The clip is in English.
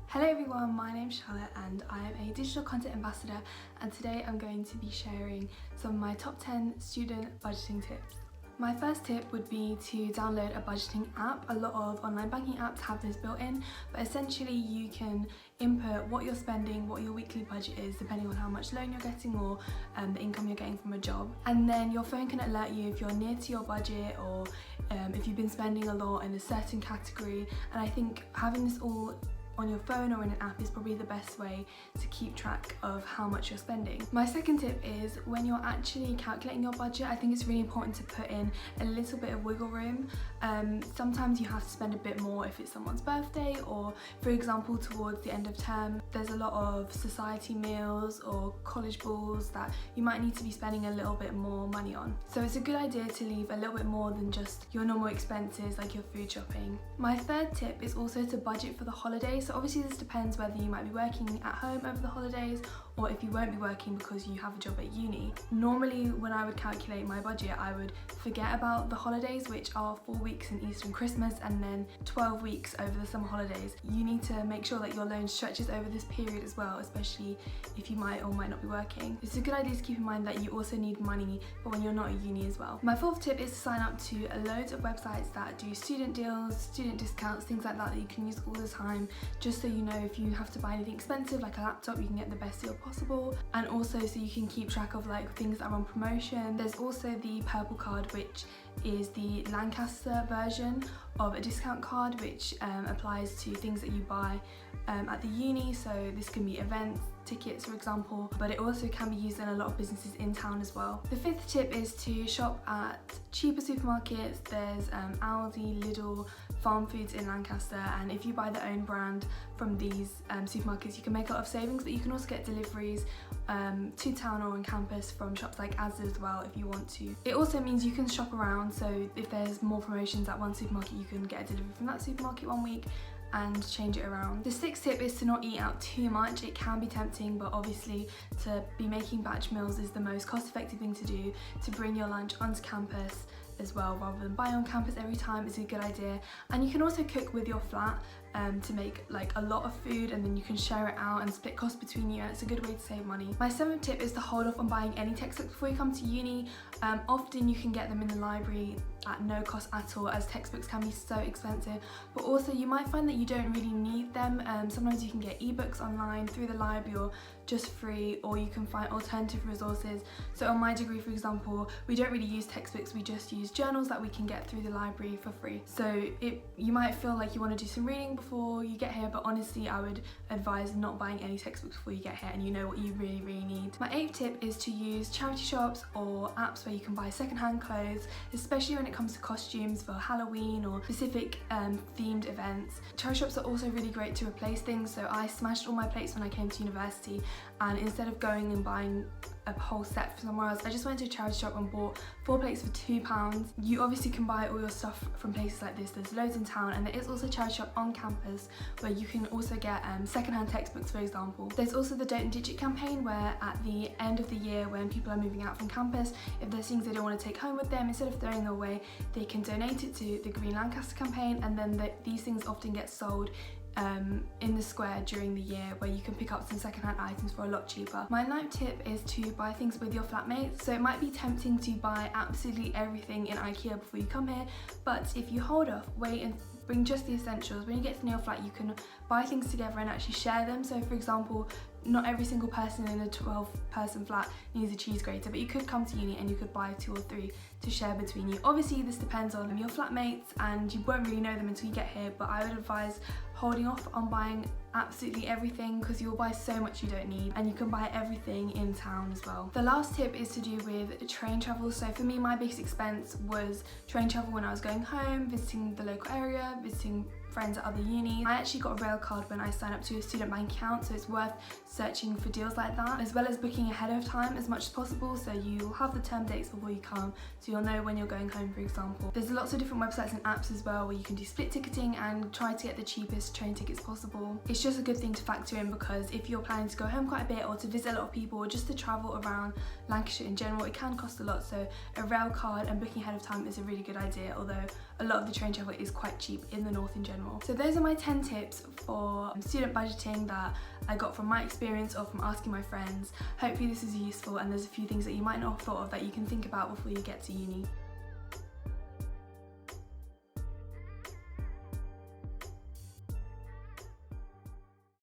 Hello everyone, my name's Charlotte and I am a digital content ambassador, and today I'm going to be sharing some of my top 10 student budgeting tips. My first tip would be to download a budgeting app. A lot of online banking apps have this built in, but essentially you can input what you're spending, what your weekly budget is, depending on how much loan you're getting or the income you're getting from a job. And then your phone can alert you if you're near to your budget or if you've been spending a lot in a certain category. And I think having this all on your phone or in an app is probably the best way to keep track of how much you're spending. My second tip is when you're actually calculating your budget, I think it's really important to put in a little bit of wiggle room. Sometimes you have to spend a bit more if it's someone's birthday, or for example towards the end of term there's a lot of society meals or college balls that you might need to be spending a little bit more money on. So it's a good idea to leave a little bit more than just your normal expenses like your food shopping. My third tip is also to budget for the holidays. So obviously this depends whether you might be working at home over the holidays or if you won't be working because you have a job at uni. Normally when I would calculate my budget, I would forget about the holidays, which are 4 weeks in Easter and Christmas and then 12 weeks over the summer holidays. You need to make sure that your loan stretches over this period as well, especially if you might or might not be working. It's a good idea to keep in mind that you also need money for when you're not at uni as well. My fourth tip is to sign up to loads of websites that do student deals, student discounts, things like that you can use all the time, just so you know if you have to buy anything expensive like a laptop, you can get the best deal possible, and also so you can keep track of like things that are on promotion. There's also the purple card, which is the Lancaster version of a discount card, which applies to things that you buy at the uni. So this can be events, tickets for example, but it also can be used in a lot of businesses in town as well. The fifth tip is to shop at cheaper supermarkets. There's Aldi, Lidl, Farm Foods in Lancaster, and if you buy the own brand from these supermarkets you can make a lot of savings, but you can also get deliveries to town or on campus from shops like Asda as well if you want to. It also means you can shop around, so if there's more promotions at one supermarket you can get a delivery from that supermarket one week and change it around. The sixth tip is to not eat out too much. It can be tempting, but obviously to be making batch meals is the most cost-effective thing to do. To bring your lunch onto campus as well rather than buy on campus every time is a good idea. And you can also cook with your flat to make like a lot of food, and then you can share it out and split costs between you, and it's a good way to save money. My seventh tip is to hold off on buying any textbooks before you come to uni. Often you can get them in the library at no cost at all, as textbooks can be so expensive, but also you might find that you don't really need them. Sometimes you can get ebooks online through the library or just free, or you can find alternative resources. So on my degree for example, we don't really use textbooks, we just use journals that we can get through the library for free. So you might feel like you want to do some reading before you get here, but honestly I would advise not buying any textbooks before you get here and you know what you really need. My eighth tip is to use charity shops or apps where you can buy secondhand clothes, especially when it comes to costumes for Halloween or specific themed events. Charity shops are also really great to replace things, so I smashed all my plates when I came to university, and instead of going and buying a whole set from somewhere else, I just went to a charity shop and bought 4 plates for £2. You obviously can buy all your stuff from places like this. There's loads in town, and there is also a charity shop on campus where you can also get secondhand textbooks for example. There's also the Don't Ditch It campaign, where at the end of the year when people are moving out from campus, if there's things they don't want to take home with them, instead of throwing away they can donate it to the Green Lancaster campaign, and then these things often get sold in the square during the year, where you can pick up some secondhand items for a lot cheaper. My ninth tip is to buy things with your flatmates. So it might be tempting to buy absolutely everything in IKEA before you come here, but if you hold off, wait and bring just the essentials, when you get to know your flat you can buy things together and actually share them. So for example, not every single person in a 12-person flat needs a cheese grater, but you could come to uni and you could buy 2 or 3 to share between you. Obviously this depends on your flatmates and you won't really know them until you get here, but I would advise holding off on buying absolutely everything because you'll buy so much you don't need, and you can buy everything in town as well. The last tip is to do with train travel. So for me, my biggest expense was train travel when I was going home, visiting the local area, visiting friends at other unis. I actually got a railcard when I signed up to a student bank account, so it's worth searching for deals like that, as well as booking ahead of time as much as possible, so you'll have the term dates before you come, so you'll know when you're going home for example. There's lots of different websites and apps as well where you can do split ticketing and try to get the cheapest train tickets possible. It's just a good thing to factor in, because if you're planning to go home quite a bit or to visit a lot of people or just to travel around Lancashire in general, it can cost a lot, so a rail card and booking ahead of time is a really good idea, although a lot of the train travel is quite cheap in the north in general. So those are my 10 tips for student budgeting that I got from my experience or from asking my friends. Hopefully this is useful, and there's a few things that you might not have thought of that you can think about before you get to uni.